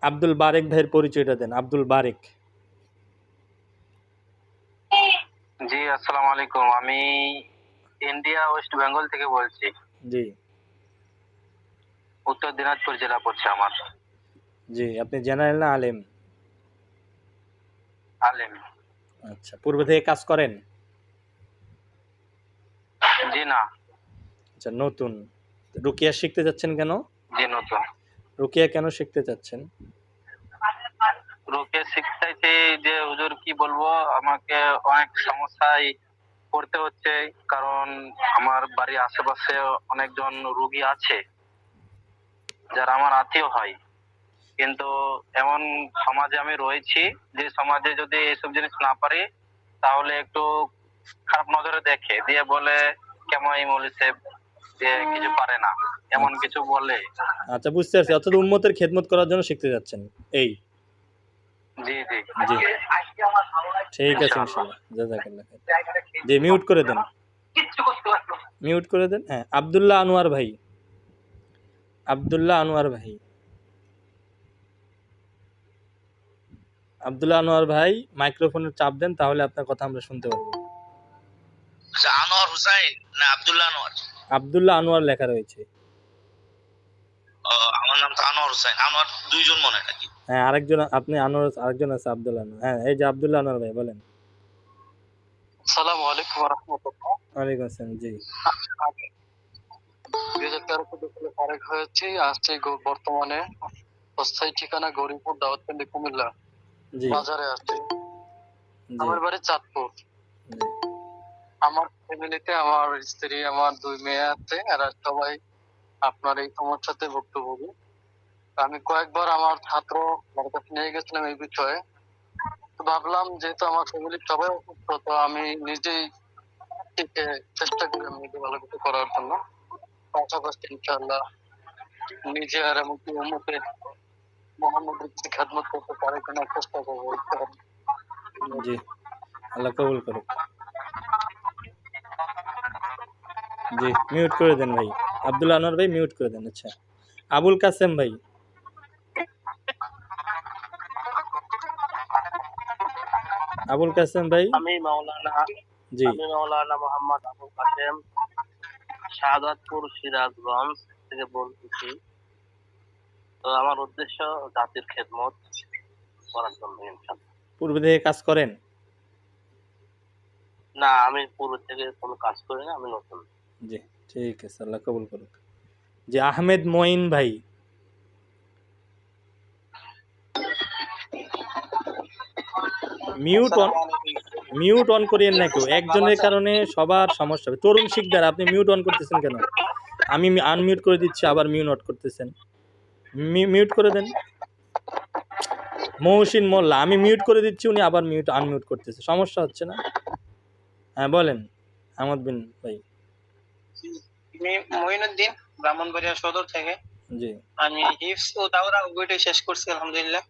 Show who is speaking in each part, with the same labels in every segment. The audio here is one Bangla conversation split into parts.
Speaker 1: আব্দুল বারেক ভাইয়ের পরিচয়টা দেন। আব্দুল বারেক।
Speaker 2: জি, আসসালামু আলাইকুম। আমি ইন্ডিয়া ওয়েস্ট বেঙ্গল থেকে বলছি।
Speaker 1: জি।
Speaker 2: উত্তর দিনাজপুর জেলা পড়ছে আমার।
Speaker 1: জি, আপনি জেনারেল না আলেম?
Speaker 2: আলেম।
Speaker 1: আচ্ছা, পূর্বে থেকে কাজ করেন?
Speaker 2: জি না।
Speaker 1: আচ্ছা, নতুন। রুকিয়া শিখতে যাচ্ছেন কেন?
Speaker 2: জি নতুন।
Speaker 1: রুকিয়া কেন শিখতে চাচ্ছেন?
Speaker 2: রুকিয়া শিখতে চাইছি যে হুজুর কি বলবো, আমাকে অনেক সমস্যায় পড়তে হচ্ছে, কারণ আমার বাড়ির আশেপাশে অনেকজন রোগী আছে যারা আমার আত্মীয় হয়, কিন্তু এমন সমাজে আমি রয়েছি যে সমাজে যদি এসব জিনিস না পারি তাহলে একটু খারাপ নজরে দেখে, দিয়ে বলে কেমন এই মৌলভী সাহেব যে কিছু পারে না, এমন কিছু বলে।
Speaker 1: আচ্ছা, বুঝতে পারছি। অর্থাৎ উম্মতের খেদমত করার জন্য শিখতে যাচ্ছেন এই?
Speaker 2: জি জি
Speaker 1: জি, ঠিক আছে, ইনশাআল্লাহ। জাযাকাল্লাহ খাইর। জি, মিউট করে দেন। মিউট করে দেন। হ্যাঁ, আব্দুল্লাহ আনোয়ার ভাই। আব্দুল্লাহ আনোয়ার ভাই। আব্দুল্লাহ আনোয়ার ভাই, মাইক্রোফোনের চাপ দেন, তাহলে আপনার কথা আমরা শুনতে পারবো।
Speaker 2: আনোয়ার হুসাইন না আব্দুল্লাহ আনোয়ার?
Speaker 1: আব্দুল্লাহ আনোয়ার লেখা রয়েছে।
Speaker 2: আমার নাম তো আনোয়ার হুসাইন। আনোয়ার দুইজন মনে হয় নাকি?
Speaker 1: হ্যাঁ, আরেকজন আপনি আনোয়ার, আরেকজন আছে আব্দুল্লাহ আনোয়ার। হ্যাঁ, এই যে আব্দুল্লাহ আনোয়ার ভাই, বলেন।
Speaker 2: আসসালামু আলাইকুম ওয়া রাহমাতুল্লাহ।
Speaker 1: ওয়ালাইকুম আসসালাম। জি।
Speaker 2: 2013 সালে ফারেক হয়েছি। আসছি বর্তমানে অস্থায়ী ঠিকানা গৌরীপুর দাউদকান্দি কুমিল্লা
Speaker 1: জি।
Speaker 2: বাজারে আছি।
Speaker 1: জি।
Speaker 2: আমার বাড়ি চাঁদপুর।
Speaker 1: জি।
Speaker 2: আমার ফ্যামিলিতে আমার স্ত্রী, আমার 2 মেয়ে আছে। এরা সবাই আপনার এই সমস্যাতে ভুক্তভোগী। আমি কয়েকবার আমার ছাত্র আমার কাছে নিয়ে গেছিলাম এই বিষয়ে। তো ভাবলাম যেহেতু আমার ফ্যামিলির সবাই অসুস্থ, তো আমি নিজেই থেকে চেষ্টা করি আমি নিজে ভালো কিছু করার জন্য। পাশাপাশি ইনশাআল্লাহ নিজে আর এমনকি উম্মতের মুহাম্মদের কিছু খেদমত করতে পারে কিনা চেষ্টা করবো।
Speaker 1: জি, আল্লাহ কবুল করুক। জি, মিউট করে দেন ভাই। আব্দুল্লাহ আনোয়ার ভাই, মিউট করে দেন। আচ্ছা, আবুল কাসেম ভাই। আবুল কাসেম ভাই।
Speaker 2: আমি মাওলানা
Speaker 1: জি।
Speaker 2: মোহাম্মদ আবুল কাসেম শাহাদাতপুর সিরাজগঞ্জ থেকে বলতেছি। তো আমার উদ্দেশ্য জাতির খেদমত করার জন্য ইনশাআল্লাহ।
Speaker 1: পূর্বে থেকে কাজ করেন?
Speaker 2: না, আমি পূর্ব থেকে কোনো কাজ করি না, আমি নতুন।
Speaker 1: জি, ঠিক আছে, আল্লাহ কবুল করুক। যে আহমেদ মঈন ভাই। মিউট অন করিয়েন না কেউ। একজনের কারণে সবার সমস্যা হবে। তরুণ শিকদার, আপনি মিউট অন করতেছেন কেন? আমি আনমিউট করে দিচ্ছি, আবার মিউট অন করতেছেন। মিউট করে দেন। মহসিন মোল্লা, আমি মিউট করে দিচ্ছি, উনি আবার আনমিউট করতেছে। সমস্যা হচ্ছে না? হ্যাঁ, বলেন আহমদ বিন ভাই।
Speaker 2: আমি মঈনুদ্দিন, ব্রাহ্মণবাড়িয়া সদর থেকে।
Speaker 1: জি।
Speaker 2: আমি হিফজ ও দাওরা উভয়টাই শেষ করছি আলহামদুলিল্লাহ।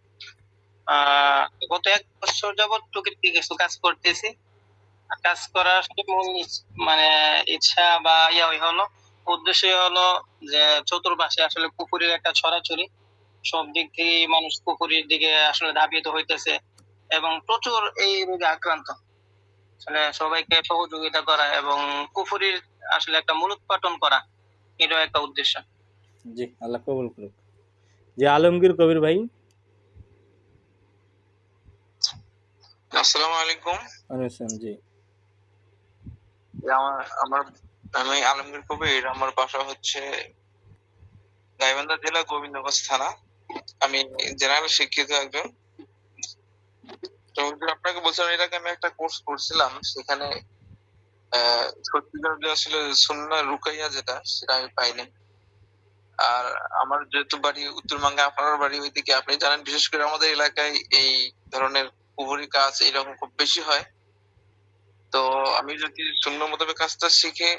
Speaker 2: গত 1 বছর যাবত টুকিটাকি কিছু কাজ করতেছি। কাজ করার মূল মানে ইচ্ছা বা হলো, উদ্দেশ্য হলো যে চতুর্পাশে আসলে পুকুরের একটা ছড়াছড়ি, সব দিক থেকে মানুষ পুকুরের দিকে আসলে ধাবিত হইতেছে এবং প্রচুর এই রোগে আক্রান্ত। আসলে সবাইকে সহযোগিতা করা এবং কুফুরির আসলে একটা মূলোৎপাটন করা, এটাও একটা উদ্দেশ্য।
Speaker 1: জি, আল্লাহ কবুল করুক। যে আলমগীর কবির ভাই।
Speaker 2: আসসালামু আলাইকুম।
Speaker 1: জি।
Speaker 2: আমি আলমগীর কবির। আমার বাসা হচ্ছে গাইবান্ধা জেলা গোবিন্দগঞ্জ থানা। আমি জেনারেল শিক্ষিত একজন। তো আপনাকে বলছিলাম, এর আগে আমি একটা কোর্স করছিলাম, সেখানে সত্যিকার আসলে সুন্নাহ রুকাইয়া যেটা, সেটা আমি পাইনি। আর আমার যেহেতু বাড়ি উত্তরবঙ্গে, আপনার বাড়ি ওইদিকে, আপনি জানেন বিশেষ করে আমাদের এলাকায় এই ধরনের কুফরি কাজ এরকম খুব বেশি হয়। তো আমি যদি সুন্নাহ মোতাবেক কাজটা শিখে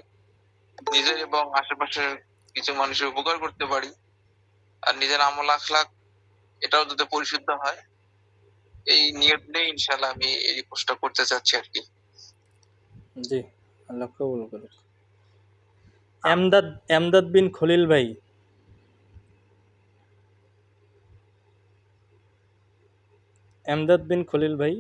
Speaker 2: নিজের এবং আশেপাশের কিছু মানুষের উপকার করতে পারি, আর নিজের আমল আখলাক এটাও যাতে পরিশুদ্ধ হয়, এই নিয়ত নিয়ে ইনশাআল্লাহ আমি এই কোর্সটা করতে চাচ্ছি আর কি।
Speaker 1: জি, আল্লাহ কবুল করুক। এমদাদ বিন খলিল ভাই। এমদাদ বিন খলিল ভাই,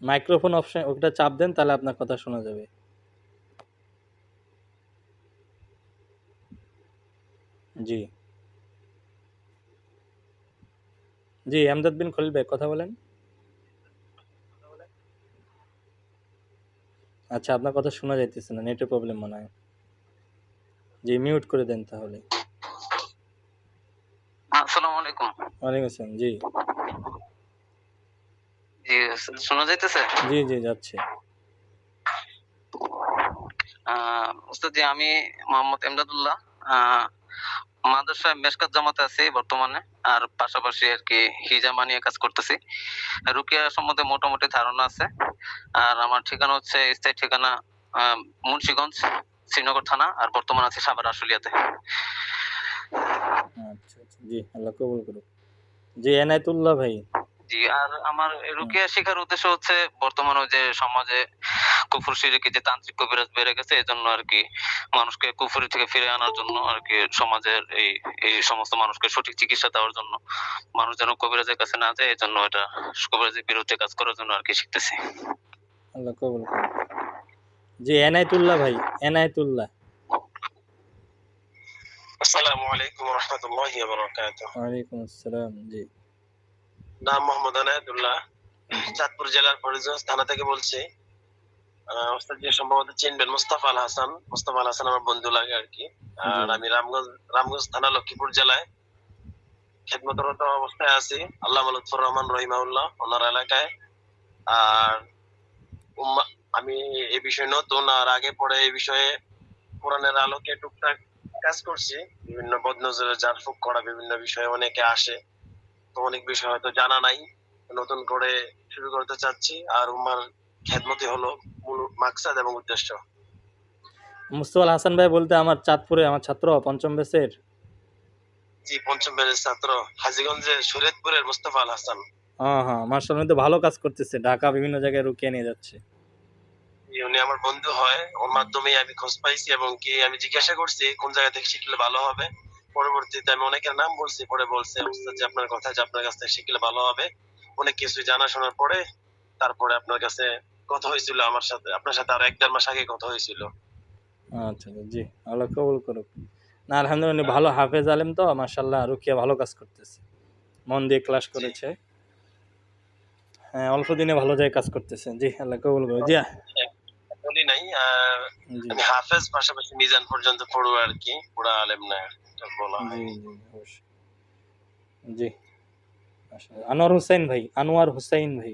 Speaker 1: মাইক্রোফোন অপশন ওটা চাপ দেন, তাহলে আপনার কথা শোনা যাবে। জি জি, এমদাদ বিন খলিল ভাই কথা বলেন। আচ্ছা, আপনার কথা শোনা যাইতেছে না, নেটের প্রবলেম মনে হয়। জি, মিউট করে দেন তাহলে।
Speaker 2: আসসালামু আলাইকুম।
Speaker 1: ওয়ালাইকুম আসসালাম। জি
Speaker 2: জি, শোনা যাইতেছে?
Speaker 1: জি জি, যাচ্ছে।
Speaker 2: উস্তাদ জি, আমি মোহাম্মদ এমদাদুল্লাহ। মাদ্রাসায় মেশকাত জামাতে আছি বর্তমানে, আর পাশাপাশি আর কি হিজামা নিয়ে কাজ করতেছি। রুকিয়া সম্বন্ধে মোটামুটি ধারণা আছে। আর আমার ঠিকানা হচ্ছে, স্থায়ী ঠিকানা মুন্সিগঞ্জ, শ্রীনগর থানা, আর বর্তমান আছি সাভার আশুলিয়াতে।
Speaker 1: আচ্ছা আচ্ছা, জি, আল্লাহ কবুল করুক। জি, এনায়েতুল্লাহ ভাই।
Speaker 2: জি, আর আমার রুকিয়া শেখার উদ্দেশ্য হচ্ছে বর্তমানে যে সমাজে কুফর শিরকি যে তান্ত্রিক কবিরাজ বেড়ে গেছে, এজন্য আর কি মানুষকে কুফরি থেকে ফিরে আনার জন্য আর কি সমাজের এই এই সমস্ত মানুষকে সঠিক চিকিৎসা দেওয়ার জন্য, মানুষ যেন কবিরাজের কাছে না যায়, এই জন্য এটা কবিরাজের বিরুদ্ধে কাজ করার জন্য আর কি শিখতেছি।
Speaker 1: আল্লাহ কবুল করুক। জি, এনায়েতুল্লাহ ভাই, এনায়েতুল্লাহ।
Speaker 3: আসসালামু আলাইকুম ওয়া রাহমাতুল্লাহি ওয়া বারাকাতুহু।
Speaker 1: ওয়ালাইকুম আসসালাম। জি
Speaker 3: নাম মোহাম্মদ আনায়াতুল্লাহ, চাঁদপুর জেলার ফরিদগঞ্জ থানা থেকে বলছি। ওস্তাদ জি সম্ভবত চিনবেন মুস্তাফা আল হাসান। মুস্তাফা আল হাসান আমার বন্ধু লাগে আর কি। আর
Speaker 1: জি
Speaker 3: আমি রামগঞ্জ থানা লক্ষ্মীপুর জেলায় খেদমতরত অবস্থায় আছি আল্লামা লুৎফর রহমান রহিমাহুল্লাহ ওনার এলাকায়। আর আমি এই বিষয়ে নতুন, আর আগে পরে এই বিষয়ে কোরআনের আলোকে টুকটাক কাজ করছি। বিভিন্ন বদনজরে জারফুক করা বিভিন্ন বিষয়ে অনেকে আসে, তো অনেক বিষয় হয়তো জানা নাই, নতুন করে শুরু করতে চাচ্ছি। আর উম্মার খেদমতি হলো মূল মাকসাদ এবং উদ্দেশ্য।
Speaker 1: মুস্তফা আল হাসান ভাই বলতে আমার চাঁদপুরে আমার ছাত্র, পঞ্চম ব্যাচের।
Speaker 3: জি, পঞ্চম ব্যাচের ছাত্র, হাজীগঞ্জের শরীয়তপুরের মুস্তাফা আল হাসান।
Speaker 1: হ্যাঁ হ্যাঁ, মার্শাল্লাহ, তো ভালো কাজ করতেছে, ঢাকা বিভিন্ন জায়গায় রুকিয়ে নিয়ে যাচ্ছে।
Speaker 3: উনি আমার বন্ধু হয়, ওর মাধ্যমেই আমি খোঁজ পাইছি এবং কি আমি জিজ্ঞাসা করছি কোন জায়গা থেকে শিখলে ভালো হবে। পরবর্তীতে আমি অনেকের নাম বলছি, পরে বলছে ওস্তাদ যে আপনার কথা, যে আপনার কাছ থেকে শিখলে ভালো হবে। অনেক কিছু জানা শোনার পরে তারপরে আপনার কাছে কথা হয়েছিল, আমার সাথে আপনার সাথে আর 1-1.5 মাস আগে কথা হয়েছিল।
Speaker 1: আচ্ছা আচ্ছা, জি, আল্লাহ কবুল করুক। না, আলহামদুলিল্লাহ, উনি ভালো হাফেজ আলেম তো, মার্শাল্লাহ, রুকিয়া ভালো কাজ করতেছে, মন দিয়ে ক্লাস
Speaker 3: জি,
Speaker 1: করেছে। হ্যাঁ, অল্প দিনে ভালো যায় কাজ করতেছে। জি, আল্লাহ কবুল করুক। জি
Speaker 3: বলি নাই। আর
Speaker 1: জি
Speaker 3: আমি হাফেজ, পাশাপাশি মিজান পর্যন্ত পড়বো আর কি, পুরা আলেম না, এটা বলা
Speaker 1: জি
Speaker 3: হয়নি।
Speaker 1: জি, অবশ্যই। জি, মাশাআল্লাহ। আনোয়ার হোসেন ভাই, আনোয়ার হোসেন ভাই।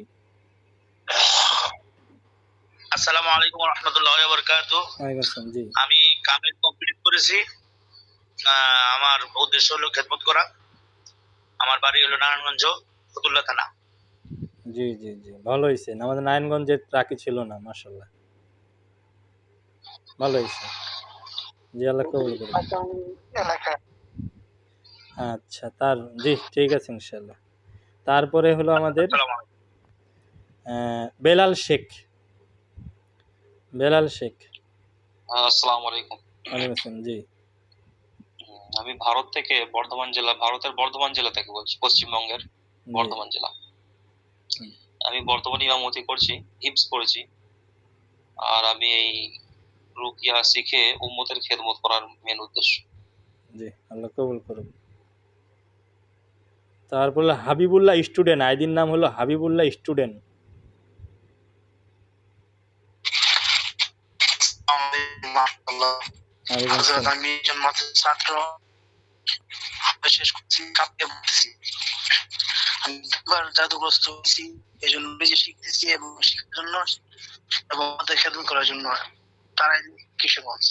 Speaker 2: আসসালামু আলাইকুম ওয়া রাহমাতুল্লাহি ওয়া বারাকাতুহু।
Speaker 1: ওয়ালাইকুম আসসালাম। জি
Speaker 2: আমি কামিল কমপ্লিট করেছি। আমার উদ্দেশ্য হলো খেদমত করা। আমার বাড়ি হলো নারায়ণগঞ্জ, ফতুল্লা থানা।
Speaker 1: জি জি জি, ভালো হয়েছে, আমাদের নারায়ণগঞ্জের ট্রাকি ছিল না, মাশাআল্লাহ, ভালো হয়েছে। জি, আল্লাহ কবুল করুক। আচ্ছা, জি, ঠিক আছে ইনশাল্লাহ। তারপরে হলো আমাদের
Speaker 2: আসসালামু আলাইকুম।
Speaker 1: বেলাল শেখ, বেলাল শেখ।
Speaker 2: আসসালামু আলাইকুম।
Speaker 1: ওয়ালাইকুম আসসালাম। জি
Speaker 2: আমি ভারত থেকে ভারতের বর্ধমান জেলা থেকে বলছি, পশ্চিমবঙ্গের
Speaker 1: জি
Speaker 2: বর্ধমান জেলা।
Speaker 1: হুম,
Speaker 2: আমি বর্তমানে ইমামতি করছি, হিফজ করেছি। আর আমি এই রুকিয়া শিখে উম্মতের খেদমত করার মেন উদ্দেশ্য।
Speaker 1: জি, আল্লাহ কবুল করুক। তারপর হলো হাবিবুল্লাহ স্টুডেন্ট, আইডির নাম হলো হাবিবুল্লাহ স্টুডেন্ট। ওয়ালাইকুম আসসালাম।
Speaker 3: আমি একজন মাদ্রাসার ছাত্র, শেষ করছি, কাঁপিয়ে পড়তেছি। আমি দুবার জাদুগ্রস্ত হয়েছি, এই জন্য নিজে শিখতেছি এবং শেখার জন্য এবং আমাদের খেদমত করার জন্য তারাই কিশোরগঞ্জ।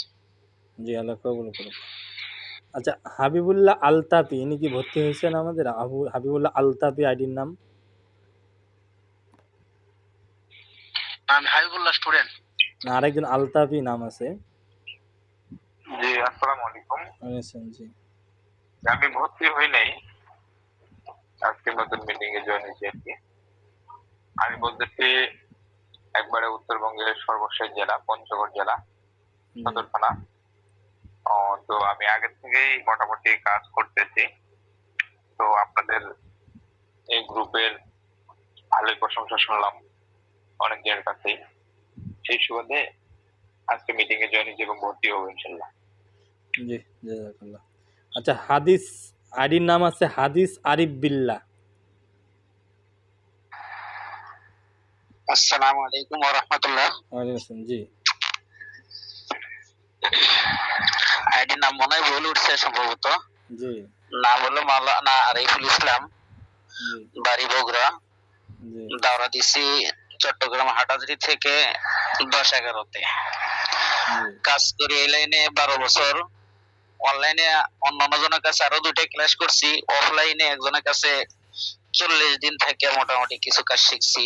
Speaker 1: জি, আল্লাহ কবুল করুক। আচ্ছা, হাবিবুল্লাহ আলতাপি, ইনি কি ভর্তি হয়েছেন আমাদের? হাবিবুল্লাহ আলতাপি আইডির নাম।
Speaker 3: আমি হাবিবুল্লাহ স্টুডেন্ট।
Speaker 1: না, আরেকজন আলতাপি নাম আছে।
Speaker 4: জি, আসসালামু আলাইকুম।
Speaker 1: শুনেছেন? জি
Speaker 4: আমি ভর্তি হই নাই, আজকে নতুন মিটিং এ জয়েন হয়েছি আর কি। আমি বলতেছি একবারে উত্তরবঙ্গের সর্বশেষ জেলা পঞ্চগড় জেলা,
Speaker 1: জি
Speaker 4: সদর থানা। তো আমি আগে থেকেই মোটামুটি কাজ করতেছি। তো আপনাদের এই গ্রুপের ভালোই প্রশংসা শুনলাম অনেকজনের কাছেই। সেই সুবাদে আজকে মিটিং এ জয়েন হয়েছি এবং ভর্তি হবো ইনশাল্লাহ।
Speaker 1: জি, জাযাকাল্লাহ। আচ্ছা, হাদিস আইডির নাম আছে হাদিস আরিফ বিল্লাহ।
Speaker 2: আসসালামু আলাইকুম ওয়া রাহমাতুল্লাহ।
Speaker 1: ওয়ালাইকুম আসসালাম। জি
Speaker 2: আইডির নাম মনে হয় ভুল উঠছে সম্ভবত।
Speaker 1: জি
Speaker 2: নাম হলো মাওলানা আরিফুল ইসলাম,
Speaker 1: জি
Speaker 2: বাড়ি বগুড়া।
Speaker 1: জি
Speaker 2: দাওরা দিছি চট্টগ্রাম হাটাজারি থেকে 10-11-তে।
Speaker 1: জি
Speaker 2: কাজ করি এই লাইনে 12 বছর। অনলাইনে অন্যান্য জনের কাছে আরো 2টা ক্লাস করছি, অফলাইনে একজনের কাছে 40 দিন থেকে মোটামুটি কিছু কাজ শিখছি।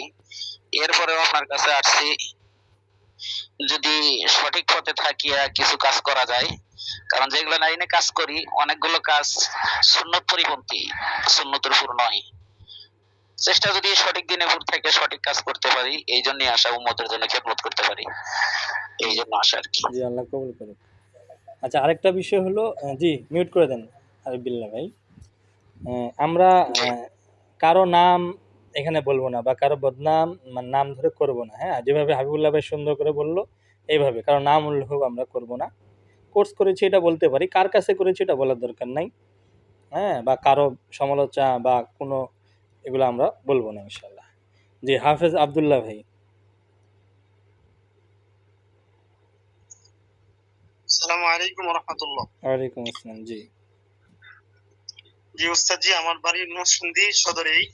Speaker 2: এরপরেও আপনার কাছে আসছি, যদি সঠিক পথে থাকিয়া কিছু কাজ করা যায়। কারণ যেগুলো লাইনে কাজ করি অনেকগুলো কাজ সুন্নত পরিপন্থী, সুন্নতের উপর নয়। চেষ্টা যদি সঠিক দিনে ভোর থেকে সঠিক কাজ করতে পারি, এই জন্যই আসা উম্মতের জন্য খেদমত করতে পারি, এই জন্য আসা আর কি।
Speaker 1: জি, আল্লাহ কবুল করুক। আচ্ছা, আরেকটা বিষয় হলো, জি মিউট করে দেন আরিফ বিল্লাহ ভাই। আমরা কারো নাম এখানে বলবো না বা কারো বদনাম মানে নাম ধরে করব না। হ্যাঁ, যেভাবে হাবিবুল্লাহ ভাই সুন্দর করে বললো এইভাবে কারো নাম উল্লেখ আমরা করব না। কোর্স করেছি এটা বলতে পারি, কার কাছে করেছি এটা বলার দরকার নাই। হ্যাঁ, বা কারো সমালোচনা বা কোনো এগুলো আমরা বলবো না ইনশাল্লাহ। জি, হাফেজ আবদুল্লাহ ভাই।
Speaker 5: আসসালামু আলাইকুম ওয়া রাহমাতুল্লাহ।
Speaker 1: ওয়ালাইকুম আসসালাম। জি
Speaker 5: জি উস্তাদ জি, আমার বাড়ি নরসিংদী সদরেই।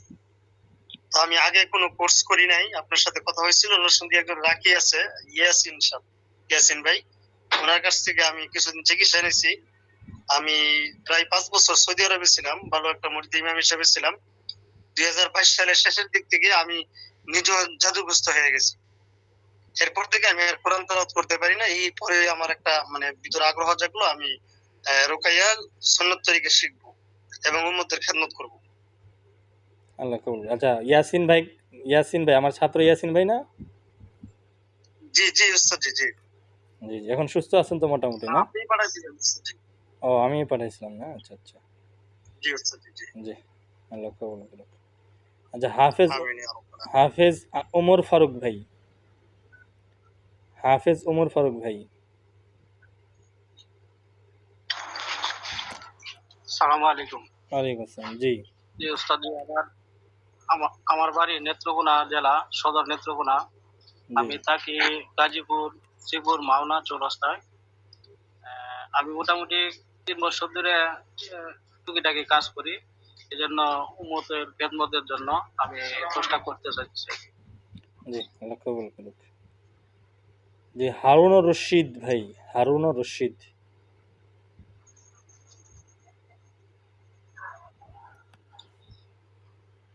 Speaker 5: তো আমি আগে কোনো কোর্স করি নাই, আপনার সাথে কথা হয়েছিল। নরসিংদী একজন রাকি আছে, ইয়াসিন ভাই, ওনার কাছ থেকে আমি কিছুদিন চিকিৎসা নিয়েছি। আমি প্রায় 5 বছর সৌদি আরবে ছিলাম, ভালো একটা মুরিদ ইমাম হিসেবে ছিলাম। 2022 সালের শেষের দিক থেকে আমি নিজ জাদুগ্রস্ত হয়ে গেছি। এরপর থেকে আমি আর কোরআন তেলাওয়াত করতে পারি না। এই পরে আমার একটা মানে ভিতরে আগ্রহ জাগলো, আমি রুকাইয়া সুন্নত তরিকা শিখবো এবং উম্মতের খেদমত করবো।
Speaker 1: আল্লাহ কবুল। আচ্ছা, ইয়াসিন ভাই আমার ছাত্র ইয়াসিন ভাই না?
Speaker 5: জি জি উস্তাদ জি জি।
Speaker 1: জি জি, এখন সুস্থ আছেন তো মোটামুটি না?
Speaker 5: আপনি পাঠাইছিলেন উস্তাদ জি।
Speaker 1: ও, আমি পাঠাইছিলাম না? আচ্ছা আচ্ছা।
Speaker 5: জি উস্তাদ জি জি।
Speaker 1: জি, আল্লাহ কবুল করুক। আচ্ছা, হাফেজ
Speaker 5: আমিন ইয়া রাব্বাল আলামিন।
Speaker 1: হাফেজ ওমর ফারুক ভাই। হাফেজ ওমর ফারুক ভাই।
Speaker 2: আসসালামু আলাইকুম।
Speaker 1: ওয়ালাইকুম আসসালাম। জি
Speaker 2: জি উস্তাদ জি, আমার বাড়ি নেত্রকোনা জেলা, সদর নেত্রকোনা। আমি
Speaker 1: জি
Speaker 2: থাকি গাজীপুর শ্রীপুর মাওনা চৌরাস্তায়। আমি মোটামুটি 3 বছর ধরে টুকিটাকি কাজ করি। এই জন্য উম্মতের খেদমতের জন্য আমি চেষ্টা করতে চাচ্ছি।
Speaker 1: জি, আল্লাহ কবুল করুক। জি, হারুনুর রশিদ ভাই। হারুনুর রশিদ।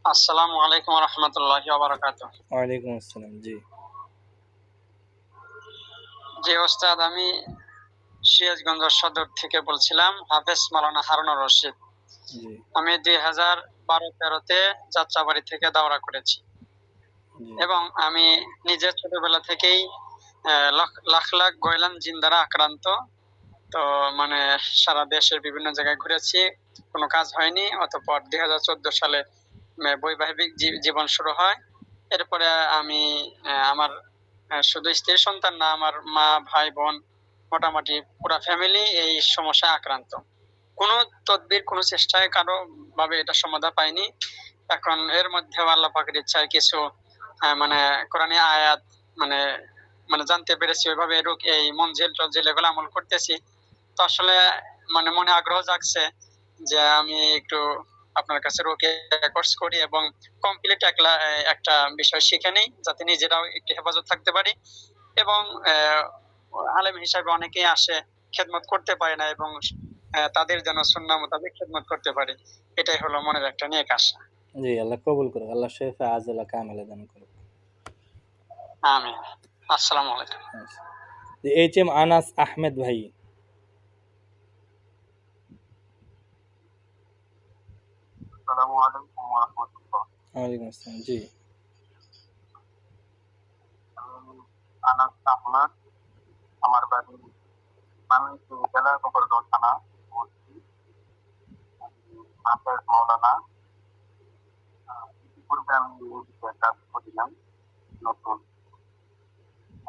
Speaker 2: আসসালামু আলাইকুম ওয়া রাহমাতুল্লাহি ওয়া বারাকাতুহু।
Speaker 1: ওয়ালাইকুম আসসালাম। জি
Speaker 2: জি ওস্তাদ, আমি সিরাজগঞ্জ সদর থেকে বলছিলাম, হাফেজ মাওলানা হারুনুর রশিদ।
Speaker 1: জি
Speaker 2: আমি 2012-13-তে যাত্রাবাড়ি থেকে দাওরা করেছি
Speaker 1: জি
Speaker 2: এবং আমি নিজে ছোটবেলা থেকেই লাখ লাখ গয়লান জিন দ্বারা আক্রান্ত। তো মানে সারা দেশের বিভিন্ন জায়গায় ঘুরেছি, কোনো কাজ হয়নি। অতঃপর 2014 সালে বৈবাহিক জীবন শুরু হয়। এরপরে আমি আমার শুধু স্ত্রী সন্তান না, আমার মা ভাই বোন মোটামুটি পুরো ফ্যামিলি এই সমস্যায় আক্রান্ত। কোনো তদবির কোনো চেষ্টায় কারো ভাবে এটা সমাধান পাইনি। এখন এর মধ্যে আল্লাহ পাকের ইচ্ছায় কিছু মানে কোরআনী আয়াত মানে মানে জানতে পেরেছি, ওইভাবে এই মঞ্জিল টঞ্জিল এগুলো আমল করতেছি। তো আসলে মানে মনে আগ্রহ জাগছে যে আমি একটু আপনার কাছে রুকিয়া কোর্স করি এবং কমপ্লিট একটা বিষয় শিখে নেই, যাতে নিজেরাও একটু হেফাজত থাকতে পারি এবং আলেম হিসাবে অনেকেই আসে, খেদমত করতে পারে না এবং তাদের যেন সুন্নাহ মোতাবেক খেদমত করতে পারি। এটাই হলো মনের একটা নেক আশা।
Speaker 1: জি, আল্লাহ কবুল করুক। আল্লাহ শেফা আজলা কামেলা দান করুক।
Speaker 2: আমিন। আসসালামু আলাইকুম।
Speaker 1: আচ্ছা। জি, HM আনাস আহমেদ ভাই।
Speaker 4: আসসালামু আলাইকুম ওয়া রাহমাতুল্লাহ।
Speaker 1: ওয়ালাইকুম আসসালাম। জি
Speaker 4: আমি আনাস আহমদ, আমার বাড়ি জেলা গোপালগঞ্জ থানা। হাফেজ মাওলানা। ইতিপূর্বে আমি এই বিষয়ে কাজ করিলাম। নতুন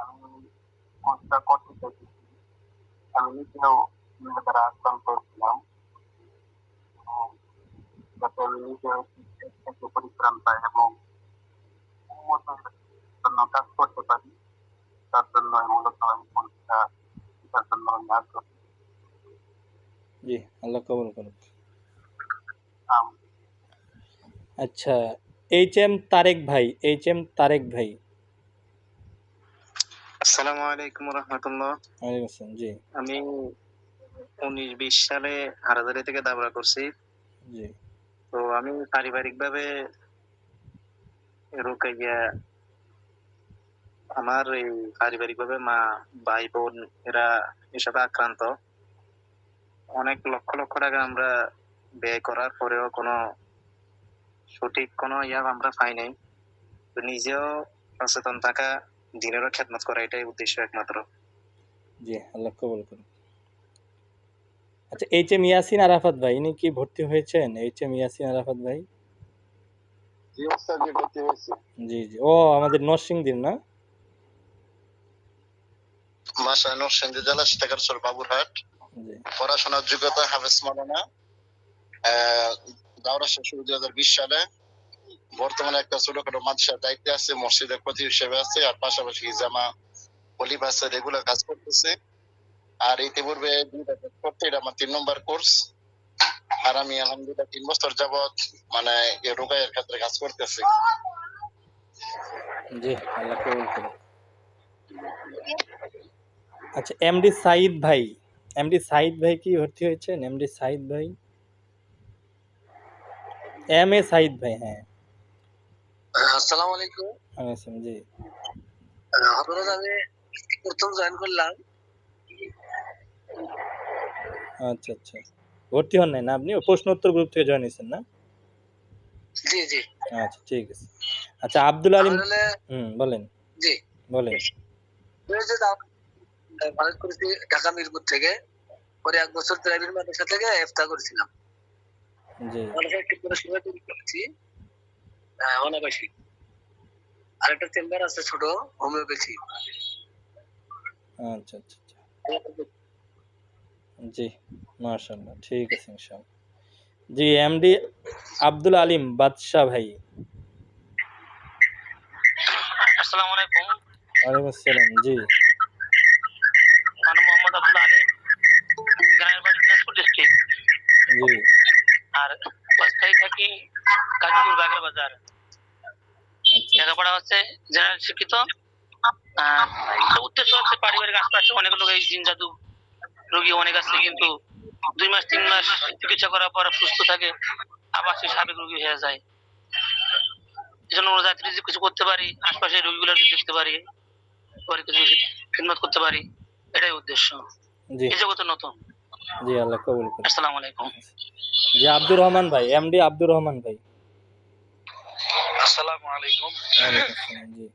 Speaker 4: আমি কোর্সটা করতে চাইছি। আমি নিজেও নিজের দ্বারা আক্রান্ত ছিলাম এবং যাতে আমি নিজেও এর থেকে পরিত্রাণ পাই এবং উন্মতের জন্য কাজ করতে পারি, তার জন্য মূলত আমি কোর্সটা শেখার জন্য আমি আগ্রহী।
Speaker 1: জি, আল্লাহ কবুল করুক।
Speaker 4: আম-
Speaker 1: আচ্ছা, HM তারেক ভাই, HM তারেক ভাই।
Speaker 6: আসসালামু আলাইকুম রহমতুল্লাহ।
Speaker 1: ওয়ালাইকুম আসসালাম। জি
Speaker 6: আমি 19-20 সালে হারাদারি থেকে দাবরা করছি।
Speaker 1: জি
Speaker 6: তো আমি পারিবারিকভাবে রোকাইয়া, আমার এই পারিবারিকভাবে মা, ভাই, বোন এরা এসবে আক্রান্ত। অনেক লক্ষ লক্ষ টাকা আমরা ব্যয় করার পরেও কোনো সঠিক কোনো আমরা পাই নাই। তো নিজেও সচেতন থাকা, দিনেরও খেদমত করা, এটাই উদ্দেশ্য একমাত্র।
Speaker 1: জি, আল্লাহ কবুল করুক। আচ্ছা, HM ইয়াসিন আরাফাত ভাই, ইনি কি ভর্তি হয়েছেন? HM ইয়াসিন আরাফাত ভাই।
Speaker 4: জি ওস্তাদ, জি ভর্তি হয়েছি।
Speaker 1: জি জি, ও আমাদের নরসিংদীর না?
Speaker 4: বাসা নরসিংদী জেলা সীতাকারচর বাবুরহাট।
Speaker 1: জি
Speaker 4: পড়াশোনার যোগ্যতা হাফেজ মাওলানা। দাওরা শেষ 2020 সালে। বর্তমানে একটা ছোটখাটো মাদ্রাসার দায়িত্বে আছে, মসজিদের খতিব হিসেবে আছে, আর পাশাপাশি জামা অলিভ আছে, রেগুলার কাজ করতেছে। আর ইতিপূর্বে 2টা কোর্স করতে, এটা আমার 3 নম্বর কোর্স। আর আমি আলহামদুলিল্লাহ 3 বছর যাবত মানে এই রোগাইয়ের ক্ষেত্রে কাজ করতেছি।
Speaker 1: জি, আল্লাহ কবুল করুক। আচ্ছা, এমডি সাইদ ভাই, এমডি সাইদ ভাই কি ভর্তি হয়েছেন? এমডি সাইদ ভাই, MA সাইদ ভাই। হ্যাঁ,
Speaker 7: আসসালামু আলাইকুম।
Speaker 1: আচ্ছা জি
Speaker 7: হঠাৎ আমি প্রথম জয়েন করলাম।
Speaker 1: আচ্ছা আচ্ছা, ভর্তি হন নাই না আপনি? ও প্রশ্ন উত্তর গ্রুপ থেকে জয়েন হয়েছেন না?
Speaker 7: জি জি।
Speaker 1: আচ্ছা ঠিক আছে। আচ্ছা, আব্দুল আলিম।
Speaker 7: তাহলে
Speaker 1: বলেন
Speaker 7: জি,
Speaker 1: বলেন।
Speaker 7: আমি যে ভারত করেছি ঢাকা মিরপুর থেকে, পরে 1 বছর প্রাইভেট মাদ্রাসা থেকে ইফতা করেছিলাম।
Speaker 1: জি
Speaker 7: মাদ্রাসায় ঠিক করে সময় তৈরি করেছি অনাবাসিক। আর একটা চেম্বার আছে ছোট, হোমিওপ্যাথি।
Speaker 1: আচ্ছা আচ্ছা আচ্ছা, জি মাশাআল্লাহ, ঠিক আছে ইনশাআল্লাহ। জি, এমডি আব্দুল আলিম বাদশা ভাই।
Speaker 2: আসসালামু আলাইকুম।
Speaker 1: ওয়ালাইকুম আসসালাম। জি
Speaker 2: আমি মোহাম্মদ আব্দুল আলী, গ্রামের বাড়ি দিনাজপুর ডিস্ট্রিক্ট,
Speaker 1: জি
Speaker 2: আর অস্থায়ী থাকি গাজীপুর বাগের বাজার।
Speaker 1: আচ্ছা
Speaker 2: লেখাপড়া হচ্ছে জেনারেল শিক্ষিত। উদ্দেশ্য হচ্ছে পারিবারিক আশপাশে অনেক লোক এই জিন জাদু রোগী অনেক আছে, কিন্তু 2 মাস 3 মাস চিকিৎসা করার পর সুস্থ থাকে, আবার সে সাবেক রোগী হয়ে যায়। এই জন্য আমরা যাতে কিছু করতে পারি, আশপাশে রোগীগুলো দেখতে পারি, পরে কিছু খিদমত করতে পারি, এটাই উদ্দেশ্য।
Speaker 1: জি
Speaker 2: এই জগতে নতুন।
Speaker 1: জি, আল্লাহ কবুল করুন।
Speaker 2: আসসালামু আলাইকুম।
Speaker 1: জি, আব্দুর রহমান ভাই, এমডি আব্দুর রহমান ভাই।
Speaker 6: আসসালামু আলাইকুম
Speaker 1: ওয়ালাইকুম আসসালাম। জি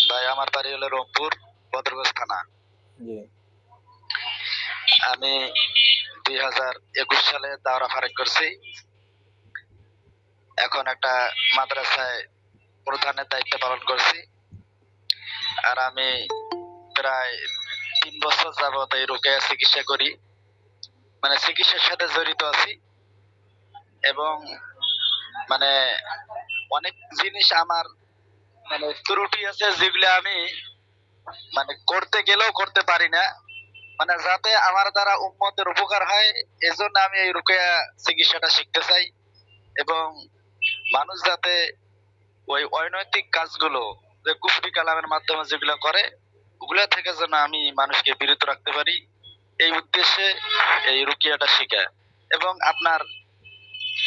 Speaker 6: ভাই, আমার বাড়ি হলো রংপুর, বদরগঞ্জ থানা।
Speaker 1: জি
Speaker 6: আমি 2021 সালে দাওরা ফারেক করছি। এখন একটা মাদ্রাসায় প্রধানের দায়িত্ব পালন করছি। আর আমি প্রায় 3 বছর যাবত এই রোকেয়া চিকিৎসা করি, মানে চিকিৎসার সাথে জড়িত আছি। এবং মানে অনেক জিনিস আমার মানে ত্রুটি আছে, যেগুলো আমি মানে করতে গেলেও করতে পারি না। মানে যাতে আমার দ্বারা উম্মতের উপকার হয়, এজন্য আমি এই রুকিয়া চিকিৎসাটা শিখতে চাই। এবং মানুষ যাতে ওই অনৈতিক কাজগুলো, যে কুফরি কালামের মাধ্যমে যেগুলো করে, ওগুলা থেকে যেন আমি মানুষকে বিরত রাখতে পারি, এই উদ্দেশ্যে এই রুকিয়াটা শিখা। এবং আপনার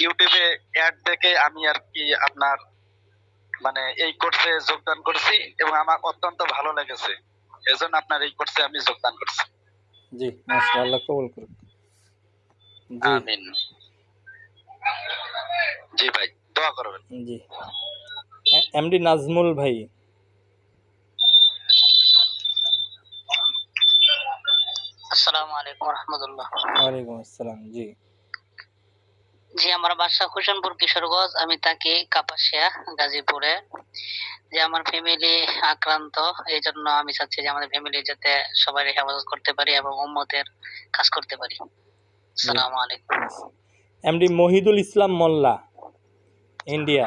Speaker 6: ইউটিউবে অ্যাড দেখে আমি আর কি আপনার মানে এই কোর্সে যোগদান করছি এবং আমার অত্যন্ত ভালো লেগেছে, এজন্য আপনার এই কোর্সে আমি যোগদান করছি।
Speaker 1: জি মাশাআল্লাহ, আল্লাহ কবুল করুন। জি
Speaker 6: আমিন। জি ভাই, দোয়া করবেন।
Speaker 1: জি, এমডি নাজমুল ভাই।
Speaker 2: আসসালামু আলাইকুম রহমতুল্লাহ।
Speaker 1: ওয়ালাইকুম আসসালাম। জি
Speaker 8: জি, আমার বাসা হোসেনপুর কিশোরগঞ্জ। আমি থাকি কাপাসিয়া গাজীপুরে। যে আমার ফ্যামিলি আক্রান্ত, এই জন্য আমি চাচ্ছি যে আমাদের ফ্যামিলি যাতে সবাই হেফাজত করতে পারি এবং উম্মতের কাজ করতে পারি। আসসালামু আলাইকুম।
Speaker 1: MD Mohidul Islam Molla, India.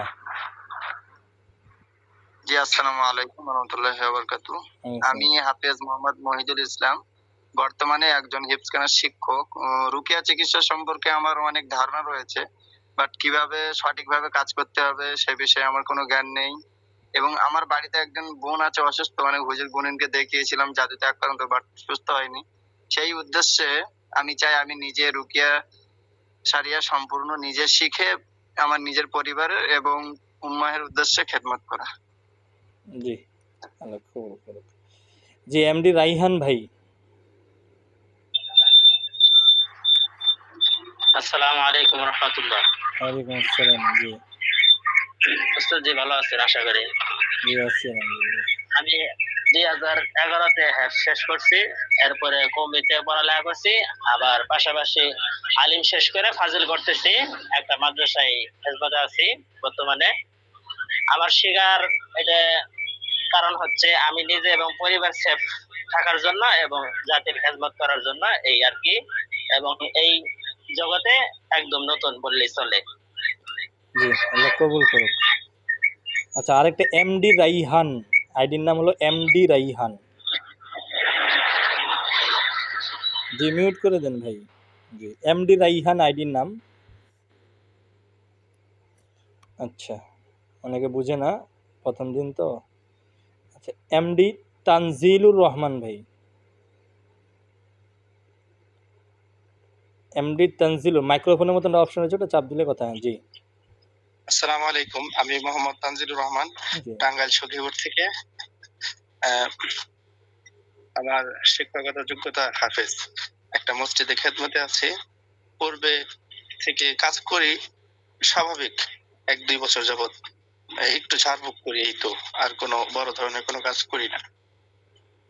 Speaker 6: জি, আসসালামু আলাইকুম রহমতুল্লাহি ওয়া বারাকাতুহু। আমি হাফেজ মোহাম্মদ মহিদুল ইসলাম, বর্তমানে একজন হিফজখানার শিক্ষক। রুকিয়া চিকিৎসা সম্পর্কে আমার অনেক ধারণা রয়েছে, বাট কিভাবে সঠিকভাবে কাজ করতে হবে সে বিষয়ে আমার কোনো জ্ঞান নেই। এবং আমার বাড়িতে একজন বোন আছে অসুস্থ, মানে হুজুর বোনকে দেখিয়েছিলাম জাদুতে আক্রান্ত, বাট সুস্থ হয়নি। সেই উদ্দেশ্যে আমি চাই আমি নিজে রুকিয়া সারিয়া সম্পূর্ণ নিজে শিখে আমার নিজের পরিবারের এবং উম্মাহের উদ্দেশ্যে খেদমত করা।
Speaker 1: জি, আল্লাহ কবুল করুক। জি, এমডি রাইহান ভাই।
Speaker 9: আসসালামু আলাইকুম রহমতুল্লাহ।
Speaker 1: ওয়ালাইকুম আসসালাম। জি
Speaker 9: উস্তাদ জি ভালো আছেন আশা করি।
Speaker 1: জি, আছি আলহামদুলিল্লাহ।
Speaker 9: আমি 2011-তে হ্যাফ শেষ করছি, এরপরে কমিতে পড়ালেখা করছি, আবার পাশাপাশি আলিম শেষ করে ফাজিল করতেছি। একটা মাদ্রাসায় খেদমতে আছি বর্তমানে। আমার শিখার এটা কারণ হচ্ছে আমি নিজে এবং পরিবার সেফ থাকার জন্য এবং জাতির খেদমত করার জন্য, এই আর কি। এবং এই জগতে একদম নতুন বললেই চলে।
Speaker 1: জি, আল্লাহ কবুল করুক। আচ্ছা, আরেকটা এমডি রাইহান, আইডির নাম হলো এমডি রাইহান। জি, মিউট করে দেন ভাই। জি, এমডি রাইহান আইডির নাম। আচ্ছা, অনেকে বুঝে না, প্রথম দিন তো। আচ্ছা, এমডি তানজিলুর রহমান ভাই। এমডি তানজিলুর, মাইক্রোফোনের মতন অপশন আছে, ওটা চাপ দিলে কথা হয়। জি
Speaker 10: আসসালামু আলাইকুম, আমি মোহাম্মদ তানজিলুর রহমান,
Speaker 1: জি
Speaker 10: টাঙ্গাইল সখীপুর থেকে। আহ, আমার শিক্ষকতা যোগ্যতা হাফেজ। একটা মসজিদে খেদমতে আছি, পূর্বে থেকে কাজ করি স্বাভাবিক 1-2 বছর যাবত। একটু ঝাড়ফুঁক করি, এই তো, আর কোনো বড় ধরনের কোনো কাজ করি না।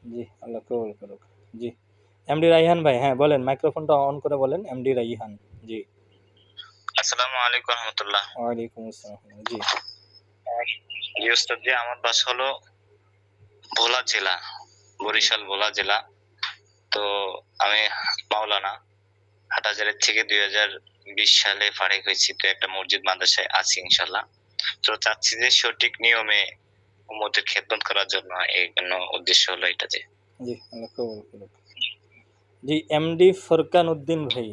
Speaker 1: জি, আল্লাহ কবুল করুক। জি, এমডি রাইহান ভাই, হ্যাঁ বলেন, মাইক্রোফোনটা অন করে বলেন। এমডি রাইহান। জি,
Speaker 9: আসসালামু আলাইকুম রহমতুল্লাহ।
Speaker 1: ওয়ালাইকুম আসসালাম। জি
Speaker 9: জি উস্তাদ জি, আমার বাসা হলো ভোলা জেলা, বরিশাল ভোলা জেলা। তো আমি মাওলানা হাটাজারের থেকে 2020 সালে ফারিক হয়েছি। তো একটা মসজিদ মাদ্রাসায় আছি ইনশাল্লাহ। তো চাচ্ছি যে সঠিক নিয়মে উম্মতের খেদমত করার জন্য, এই জন্য উদ্দেশ্য হলো এটা যে।
Speaker 1: জি, আল্লাহ কবুল করুক। জি, এমডি ফরকান উদ্দিন ভাই।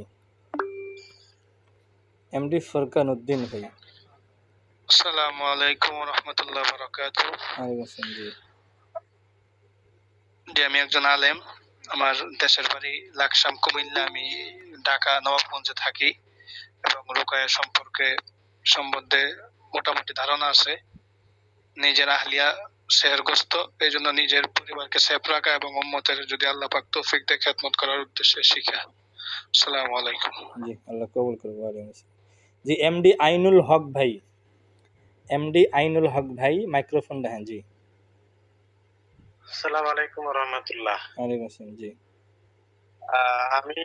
Speaker 1: এমডি ফরকান উদ্দিন ভাই।
Speaker 10: আসসালামু আলাইকুম রহমতুল্লাহ বারাকাতুহু।
Speaker 1: ওয়ালাইকুম আসসালাম। জি
Speaker 10: জি, আমি একজন আলেম। আমার দেশের বাড়ি লাকসাম, কুমিল্লা। আমি ঢাকা নবাবগঞ্জে থাকি এবং রুকায়া সম্বন্ধে মোটামুটি ধারণা আছে। নিজের আহলিয়া সেহরগ্রস্ত, এই জন্য নিজের পরিবারকে সেফ রাখা এবং উম্মতের যদি আল্লাহ পাক তৌফিক দেয় খেদমত করার উদ্দেশ্যে শিখা। আসসালামু আলাইকুম।
Speaker 1: জি, আল্লাহ কবুল করুক। ওয়ালাইকুম আসসালাম। জি, এমডি আইনুল হক ভাই। এমডি আইনুল হক ভাই, মাইক্রোফোন দেখেন। জি
Speaker 11: আসসালামু আলাইকুম রহমতুল্লাহ।
Speaker 1: ওয়ালাইকুম আসসালাম। জি
Speaker 11: আমি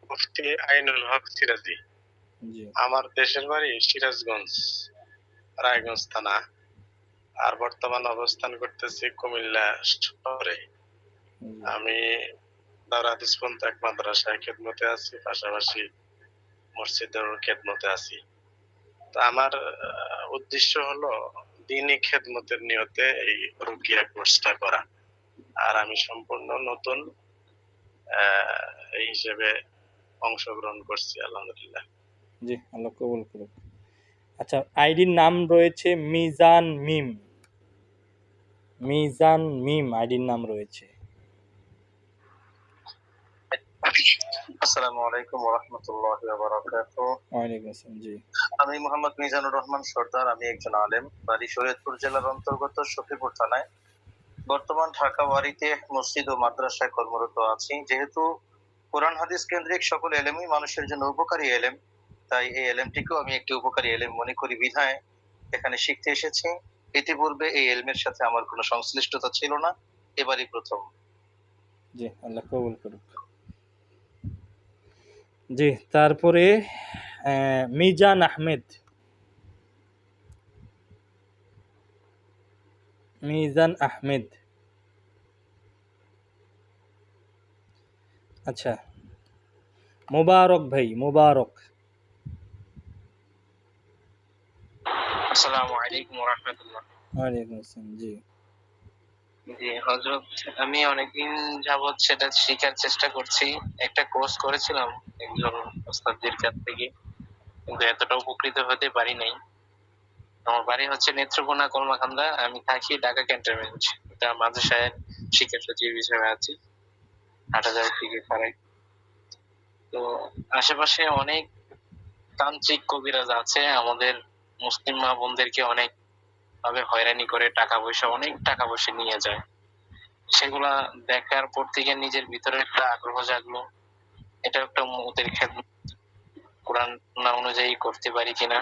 Speaker 11: মুফতি আইনুল হক সিরাজি।
Speaker 1: জি
Speaker 11: আমার দেশের বাড়ি সিরাজগঞ্জ, রায়গঞ্জ থানা, আর বর্তমান অবস্থান করতেছি কুমিল্লা শহরে।
Speaker 1: জি
Speaker 11: আমি দারুল হাদিস পন্থা এক মাদ্রাসায় খেদমতে আছি, পাশাপাশি মসজিদের খেদমতে আছি। তো আমার উদ্দেশ্য হলো দিনই খেদমতের নিয়তে এই রুকিয়া কোর্সটা করা। আর আমি সম্পূর্ণ নতুন এই হিসেবে অংশগ্রহণ করছি, আলহামদুলিল্লাহ।
Speaker 1: জি, আল্লাহ কবুল করুক। আচ্ছা, আইডির নাম রয়েছে মিজান মিম। মিজান মিম আইডির নাম রয়েছে।
Speaker 12: আসসালামু আলাইকুম ওয়া রাহমাতুল্লাহি ওয়া বারাকাতুহু।
Speaker 1: ওয়ালাইকুম আসসালাম। জি
Speaker 12: আমি মোহাম্মদ মিজানুর রহমান সর্দার। আমি একজন আলেম, বাড়ি শরীয়তপুর জেলার অন্তর্গত সখীপুর থানায়। বর্তমান ঢাকা ওয়ারিতে মসজিদ ও মাদ্রাসায় কর্মরত আছি। যেহেতু কোরআন হাদিস কেন্দ্রিক সকল এলেমই মানুষের জন্য উপকারী এলেম, তাই এই এলেমটিকেও আমি একটি উপকারী এলেম মনে করি বিধায় এখানে শিখতে এসেছি। ইতিপূর্বে এই এলমের সাথে আমার কোনো সংশ্লিষ্টতা ছিল না, এবারই প্রথম।
Speaker 1: জি, আল্লাহ কবুল করুক। জি, তারপরে মিজান আহমেদ। মিজান আহমেদ। আচ্ছা, মোবারক ভাই, মোবারক।
Speaker 13: আসসালামু আলাইকুম ওয়া রাহমাতুল্লাহ।
Speaker 1: ওয়ালাইকুম আসসালাম। জি
Speaker 13: জি হযরত, আমি অনেকদিন যাবত সেটা শেখার চেষ্টা করছি। একটা কোর্স করেছিলাম একজন ওস্তাদের কাছ থেকে, কিন্তু এতটা উপকৃত হতে পারি নাই। আমার বাড়ি হচ্ছে নেত্রকোনা কলমাকান্দা, আমি থাকি ঢাকা ক্যান্টনমেন্ট। এটা মাদ্রাসায় শিক্ষা সচিব হিসেবে আছি, ৮,০০০ থেকে ছাড়াই। তো আশেপাশে অনেক তান্ত্রিক কবিরাজ আছে, আমাদের মুসলিম মা বোনদেরকে অনেক ভাবে হয়রানি করে, অনেক টাকা পয়সা নিয়ে যায়। সেগুলা দেখার পর থেকে নিজের ভিতরে একটা আগ্রহ জাগলো, এটা একটা মুতের খেদমত কোরআন অনুযায়ী করতে পারি কিনা,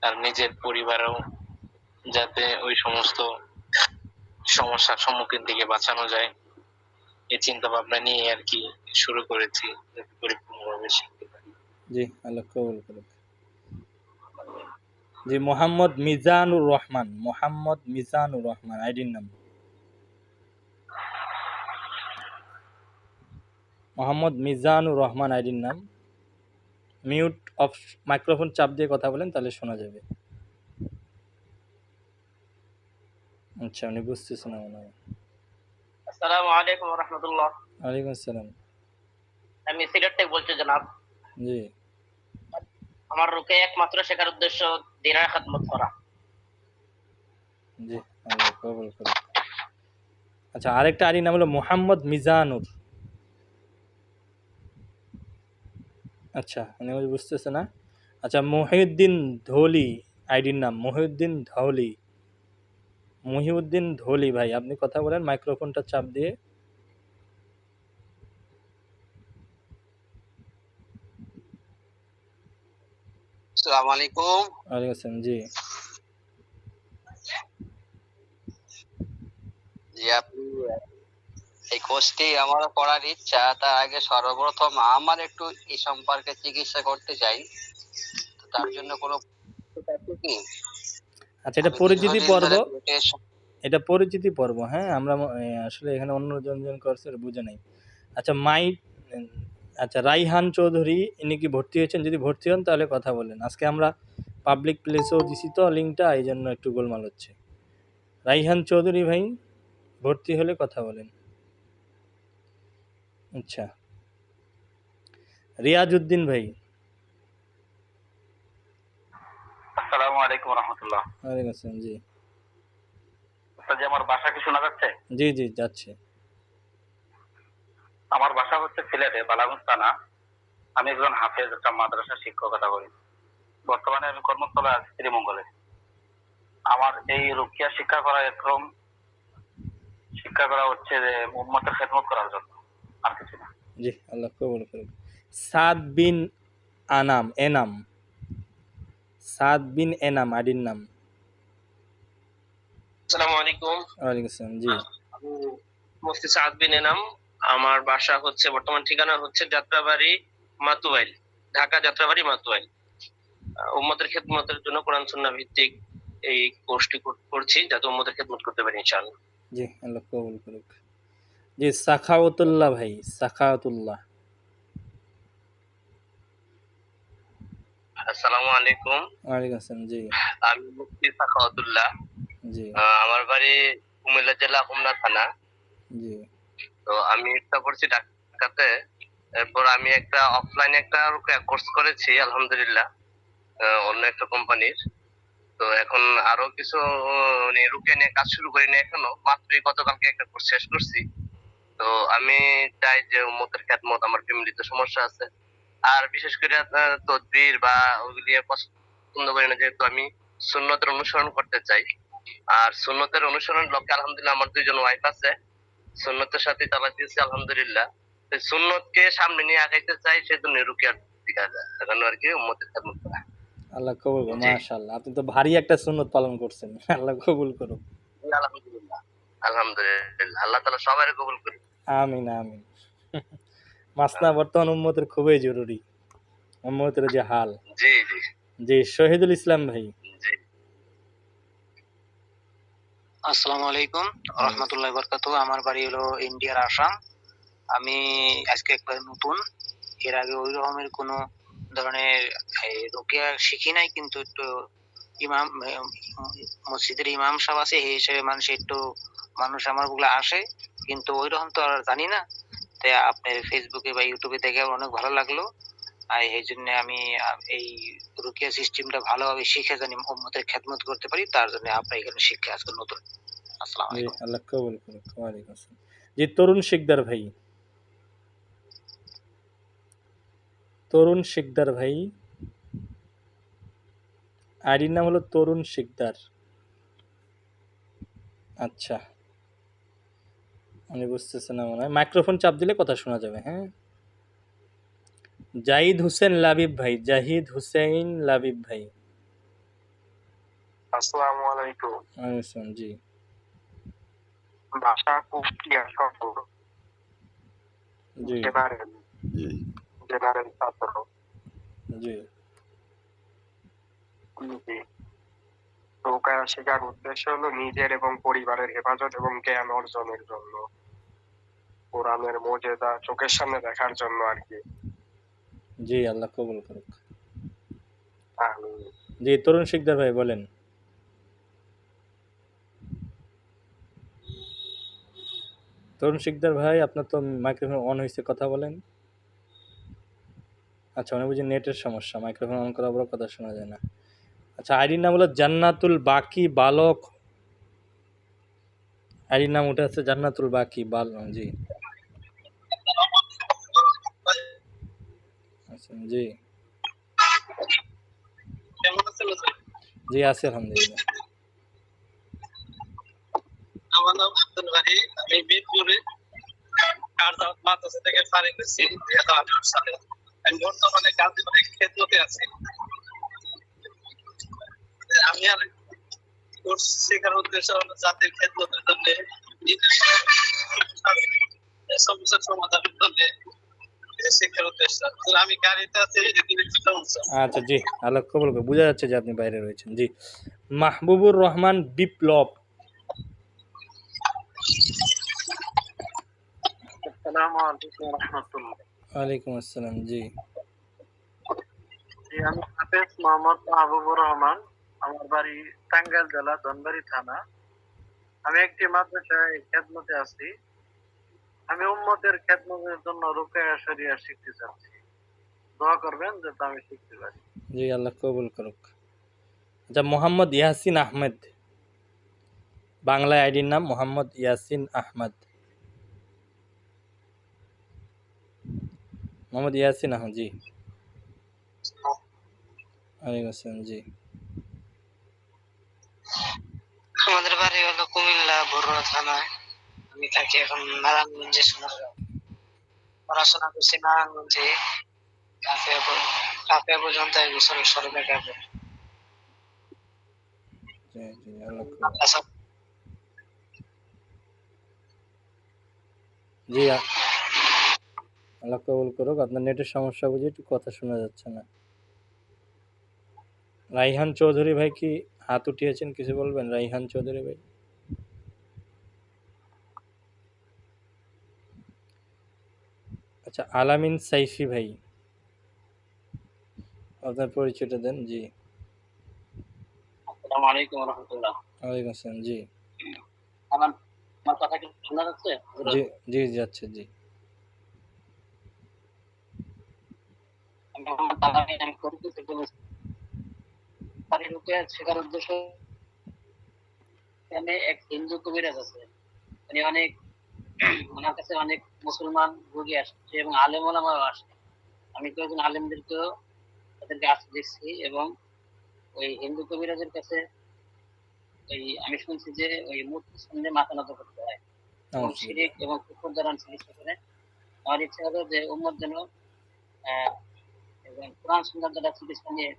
Speaker 13: আর নিজের পরিবারেও যাতে ওই সমস্ত সমস্যার সম্মুখীন থেকে বাঁচানো যায়, এই চিন্তা ভাবনা নিয়ে আর কি শুরু করেছি, যাতে পরিপূর্ণভাবে শিখতে পারি।
Speaker 1: জি, আল্লাহ কবুল করুক। জি, মোহাম্মদ মিজানুর রহমান, মোহাম্মদ মিজানুর রহমান আইডির নাম। মোহাম্মদ মিজানুর রহমান আইডির নাম। মিউট অফ, মাইক্রোফোন চাপ দিয়ে কথা বলেন, তাহলে শোনা যাবে। আচ্ছা, উনি বুঝতেছেন না মনে হয়।
Speaker 9: আসসালামু আলাইকুম ওয়া রাহমাতুল্লাহ।
Speaker 1: ওয়ালাইকুম আসসালাম।
Speaker 9: আমি সিলেট থেকে বলছি জনাব।
Speaker 1: জি
Speaker 9: আমার রুকে একমাত্র শেখার উদ্দেশ্য দিনের খেদমত করা।
Speaker 1: জি, আল্লাহ কবুল করুক। আচ্ছা, আরেকটা আইডির নাম হলো মোহাম্মদ মিজানুর। আচ্ছা, উনি বুঝতেছে না। আচ্ছা, মহিউদ্দিন ধৌলি আইডির নাম, মহিউদ্দিন ধৌলি। মহিউদ্দিন ধৌলি ভাই, আপনি কথা বলেন মাইক্রোফোনটা চাপ দিয়ে।
Speaker 14: আসসালামু আলাইকুম।
Speaker 1: ওয়ালাইকুম আসসালাম। জি
Speaker 14: জি, আপনি এই কোর্সটি আমার করার ইচ্ছা। তার আগে সর্বপ্রথম আমার একটু এই সম্পর্কে চিকিৎসা করতে চাই, তো তার জন্য কোনো আছে কি?
Speaker 1: আচ্ছা, এটা
Speaker 14: আমি
Speaker 1: পরিচিতি
Speaker 14: দীর্ঘদিন
Speaker 1: পর্ব,
Speaker 14: ধরে পেটের
Speaker 1: এটা পরিচিতি পর্ব। হ্যাঁ, আমরা আসলে এখানে অন্য জন করছে, এটা বুঝে নাই। আচ্ছা, আচ্ছা, রাইহান চৌধুরী, ইনি কি ভর্তি হয়েছেন? যদি ভর্তি হন তাহলে কথা বলেন। আজকে আমরা পাবলিক প্লেসেও দিছি তো লিঙ্কটা, এই জন্য একটু গোলমাল হচ্ছে। রাইহান চৌধুরী ভাই ভর্তি হলে কথা বলেন। আচ্ছা, রিয়াজউদ্দিন ভাই।
Speaker 15: আসসালামু আলাইকুম রহমতুল্লাহ।
Speaker 1: ওয়ালাইকুম আসসালাম। জি
Speaker 15: যে আমার বাসা কি শোনা যাচ্ছে?
Speaker 1: জি জি যাচ্ছে।
Speaker 15: আমার বাসা হচ্ছে সিলেটে বালাগঞ্জ থানা। আমি একজন হাফেজ, একটা মাদ্রাসা শিক্ষকতা করি। বর্তমানে আমি কর্মস্থলে আছি শ্রীমঙ্গলে। আমার এই রুকিয়া শিক্ষা করা একরকম শিক্ষা করা হচ্ছে যে উম্মতের খেদমত করার জন্য, আর কিছু না।
Speaker 1: জি, আল্লাহ কবুল করুক। সাদ বিন আনাম, এনাম, সাদ বিন এনাম আইডির নাম।
Speaker 2: আসসালামু আলাইকুম।
Speaker 1: ওয়ালাইকুম আসসালাম। জি
Speaker 2: আমি মুফতি সাদ বিন এনাম। আমার বাসা হচ্ছে, বর্তমান ঠিকানা হচ্ছে যাত্রাবাড়ি মাতুয়াইল, ঢাকা যাত্রাবাড়ি মাতুয়াইল। উম্মতের খেদমতের জন্য কোরআন সুন্নাহ ভিত্তিক এই কোর্সটি করছি, যাতে উম্মতের খেদমত করতে পারি ইনশাআল্লাহ।
Speaker 1: জি, আল্লাহ কবুল করুক। জি, সাখাওয়াতুল্লাহ ভাই, সাখাওয়াতুল্লাহ।
Speaker 2: আসসালামু আলাইকুম।
Speaker 1: ওয়ালাইকুম আসসালাম। জি
Speaker 2: আমি মুফতি সাখাওয়াতুল্লাহ।
Speaker 1: জি
Speaker 2: আমার বাড়ি কুমিল্লা জেলা হোমনা থানা।
Speaker 1: জি
Speaker 2: তো আমি ইচ্ছা করছি ঢাকাতে। এরপর আমি একটা অফলাইনে একটা কোর্স করেছি আলহামদুলিল্লাহ, অন্য একটা কোম্পানির। তো এখন আরো কিছু রুকে নিয়ে কাজ শুরু করিনি এখনো, মাত্রই গতকালকে একটা কোর্স শেষ করছি। তো আমি চাই যে উম্মতের খেদমত, আমার ফ্যামিলিতে সমস্যা আছে, আর বিশেষ করে তদবির বা ওগুলি পছন্দ করি না, যেহেতু আমি সুন্নতের অনুসরণ করতে চাই। আর সুন্নতের অনুসরণ লক্ষ্যে আলহামদুলিল্লাহ আমার 2জন ওয়াইফ আছে, সুন্নতের সাথে চালা দিয়েছি আলহামদুলিল্লাহ। সুন্নতকে সামনে নিয়ে আগাইতে চাই, সেজন্য রুকিয়ার দিকে আগানো আর কি, উম্মতের খেদমত করা।
Speaker 1: আল্লাহ কবুল করুক। মাশাআল্লাহ, আপনি তো ভারী একটা সুন্নত পালন করছেন। আল্লাহ কবুল করুক।
Speaker 2: আলহামদুলিল্লাহ, আলহামদুলিল্লাহ, আল্লাহ তাআলা সবাইকে কবুল করুন।
Speaker 1: আমিন আমিন। মাসনা বর্তমান উম্মতের খুবই জরুরি। উম্মতের যে হাল।
Speaker 6: জি জি
Speaker 1: জি, শহীদুল ইসলাম ভাই।
Speaker 6: জি।
Speaker 16: আসসালামু আলাইকুম রহমতুল্লাহ বরকাতু। আমার বাড়ি হলো ইন্ডিয়ার আসাম। আমি আজকে একবার নতুন, এর আগে ওই রকমের কোনো ধরনের রুকিয়া শিখি নাই, কিন্তু একটু ইমাম মসজিদের ইমাম সাহেব আছে, এই হিসেবে মানুষ আমার গুলো আসে, কিন্তু ওই রকম তো আর জানি না। তাই আপনার ফেসবুকে বা ইউটিউবে দেখে আমার অনেক ভালো লাগলো। আর এই জন্য আমি এই রুকিয়া সিস্টেমটা ভালোভাবে শিখে জানি উম্মতের খেদমত করতে পারি, তার জন্য আপনার এখানে শিক্ষা আজকে নতুন। আসসালামু
Speaker 1: জি,
Speaker 16: আলাইকুম।
Speaker 1: আল্লাহ কবুল করুক। ওয়ালাইকুম আসসালাম। জি, তরুণ শিকদার ভাই। তরুণ শিকদার ভাই, আইডির নাম হলো তরুণ শিকদার। আচ্ছা, উনি বুঝতেছেন না মনে হয়। মাইক্রোফোন চাপ দিলে কথা শোনা যাবে। হ্যাঁ, জাহিদ হোসেন লাবিব ভাই। জাহিদ হুসেইন লাবিব ভাই।
Speaker 4: আসসালামু আলাইকুম।
Speaker 1: ওয়ালাইকুম আসসালাম। জি
Speaker 4: ভাষা কুষ্টিয়া শহর,
Speaker 1: জি
Speaker 4: জেনারেল ছাত্র।
Speaker 1: জি
Speaker 4: জি। রোকায়া শেখার উদ্দেশ্য হলো নিজের এবং পরিবারের হেফাজত এবং জ্ঞান অর্জনের জন্য, কোরআনের মর্যাদা চোখের সামনে দেখার জন্য আর কি।
Speaker 1: জি, আল্লাহ কবুল করুক।
Speaker 4: আমিন।
Speaker 1: জি, তরুণ শিকদার ভাই বলেন। তরুণ শিকদার ভাই, আপনার তো মাইক্রোফোন অন হয়েছে, কথা বলেন। আচ্ছা, উনি বুঝি নেটের সমস্যা, মাইক্রোফোন অন করার পর কথা শোনা যায় না। আচ্ছা, আইডির নাম হলো জান্নাতুল বাকি বালক। আইডির নাম উঠে আছে জান্নাতুল বাকি বালক। জি আচ্ছা, জি
Speaker 2: কেমন আছেন স্যার?
Speaker 1: জি আছি আলহামদুলিল্লাহ।
Speaker 2: আমার নাম আব্দুল বারি, আমি মিরপুরে কারজাত মাদ্রাসা থেকে ফারিক হয়েছি 2018 সালে। আমি বর্তমানে গাজীপুরে খেদমতে আছি। আমি আর কোর্স শেখার উদ্দেশ্য হলো জাতির খেদমতের জন্য, সমস্যার সমাধানের জন্য শিক্ষার উদ্দেশ্য। আমি গাড়িতে আছি, সমস্যা।
Speaker 1: আচ্ছা, জি আল্লাহ কবুল করুক। বোঝা যাচ্ছে যে আপনি বাইরে রয়েছেন। জি, মাহবুবুর রহমান বিপ্লব।
Speaker 4: আসসালামু আলাইকুম রাহমাতুল্লাহ।
Speaker 1: ওয়ালাইকুম আসসালাম। জি
Speaker 4: জি, আমি হাফেজ মোহাম্মদ মাহবুবুর রহমান। আমার বাড়ি টাঙ্গাইল জেলা ধনবাড়ি থানা। আমি একটি মাদ্রাসায় খেদমতে আছি। আমি উম্মতের খেদমতের জন্য রুকায়া শরিয়া শিখতে চাচ্ছি। দোয়া করবেন যাতে আমি শিখতে পারি।
Speaker 1: জি, আল্লাহ কবুল করুক। আচ্ছা, মোহাম্মদ ইয়াসিন আহমেদ। বাংলায় আইডির নাম মোহাম্মদ ইয়াসিন আহমদ। মোহাম্মদ ইয়াসিন আহমদ। জি ওয়ালাইকুম আসসালাম। জি
Speaker 16: আমাদের বাড়ি হলো কুমিল্লা বড়ুয়া থানায়। আমি থাকি এখন নারায়ণগঞ্জে, সোনারগাঁও। পড়াশোনা করছি নারায়ণগঞ্জে, কাফিয়া পর্যন্ত 1 বছরের সরকারি কাফিয়া।
Speaker 1: জি জি, আল্লাহ কবুল।
Speaker 16: মাদ্রাসা
Speaker 1: জি আল্লাহ কবুল করুক। আপনার নেটের সমস্যা বুঝে একটু কথা শোনা যাচ্ছে না। রাইহান চৌধুরী ভাই কি হাত উঠিয়েছেন, কিছু বলবেন? রাইহান চৌধুরী ভাই। আচ্ছা, আলামিন সাইফি ভাই, আপনার পরিচয়টা দেন। জি
Speaker 9: আসসালামু আলাইকুম রহমতুল্লাহ।
Speaker 1: ওয়ালাইকুম আসসালাম। জি
Speaker 9: আমার আমার কথা কি শোনা যাচ্ছে?
Speaker 1: জি জি যাচ্ছে। জি
Speaker 9: আমি মোহাম্মদ আলামিন, আমি ফরিদপুর থেকে বলছি। বাড়ি রুকিয়া শেখার উদ্দেশ্য, এখানে এক হিন্দু কবিরাজ আছে, উনি অনেক ওনার কাছে অনেক মুসলমান রোগী আসছে এবং আলেম ওলামাও আসে। আমি কয়েকজন আলেমদেরকেও তাদেরকে আসতে দেখছি, এবং ওই হিন্দু কবিরাজের কাছে আমি শুনছি যে ওই মূর্তির সামনে মাথা নত করতে হয় এবং শিরিক এবং কুফর দ্বারা চিকিৎসা করে। আমার ইচ্ছা হলো যে উম্মত যেন এবং কোরআন সুন্নাহ দ্বারা চিকিৎসা নিয়ে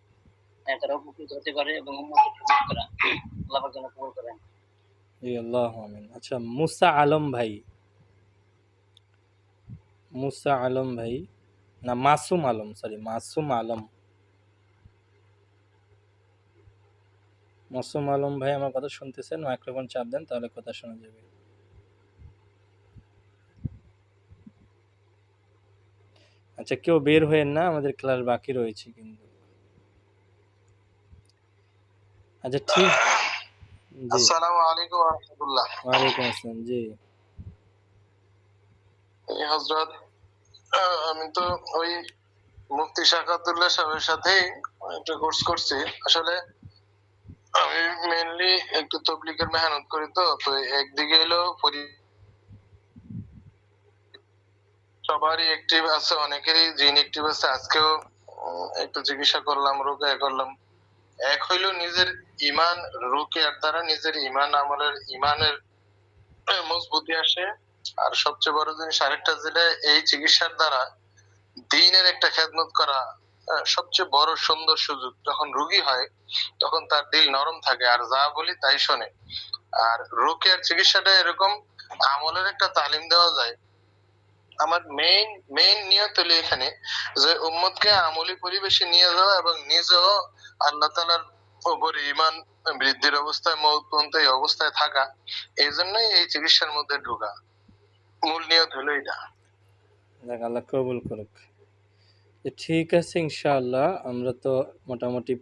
Speaker 9: তারা উপকৃত হতে পারে এবং উম্মতকে খেদমত করা আল্লাহ পাক যেন কবুল করেন।
Speaker 1: জি, আল্লাহু আমিন। আচ্ছা, মুসা আলম ভাই। মুসা আলম ভাই, না, মাসুম আলম, সরি মাসুম আলম। মাসুম আলম ভাই আমার কথা শুনতেছেন? মাইক্রোফোন চাপ দেন, তাহলে কথা শোনা যাবে। আচ্ছা, কেউ বের হয়েন না, আমাদের ক্লাস বাকি রয়েছে কিন্তু। আচ্ছা ঠিক, জি।
Speaker 17: আসসালামু আলাইকুম ওয়া রাহমাতুল্লাহ।
Speaker 1: ওয়ালাইকুম আসসালাম, জি।
Speaker 17: এই হযরত, আমি তো ওই মুফতি শাকাতুল্লাহ সাহেবের সাথেই একটা কোর্স করছি। আসলে আমি মেইনলি একটু তাবলীগের মেহনত করি, তো একদিকে হলো সবারই অ্যাক্টিভ আছে, অনেকেরই জিন অ্যাক্টিভ আছে। আজকেও একটু চিকিৎসা করলাম, রোকেয়া করলাম। এক হইলো নিজের ইমান, রোকেয়ার দ্বারা নিজের ইমান আমলের ইমানের মজবুতি আসে। আর সবচেয়ে বড় জিনিস আরেকটা, যেটা এই চিকিৎসার দ্বারা দ্বীনের একটা খেদমত করা সবচেয়ে বড় সুন্দর সুযোগ। যখন রোগী হয় তখন তার দিল নরম থাকে, আর যা বলি তাই শোনে। আর রোকেয়ার চিকিৎসাটা এরকম, আমলের একটা তালিম দেওয়া যায়। আমার মেইন নিয়ত হলো এখানে যে উম্মতকে আমলি পরিবেশে নিয়ে যাওয়া এবং নিজেও আল্লাহ তাআলার উপর ঈমান বৃদ্ধির অবস্থায় মওত পর্যন্ত এই অবস্থায় থাকা। এই জন্যই এই চিকিৎসার মধ্যে ঢোকা, মূল নিয়ত হলো এটা।
Speaker 1: যাক, আল্লাহ কবুল করুক। ঠিক আছে, ইনশাআল্লাহ আমরা তো মোটামুটি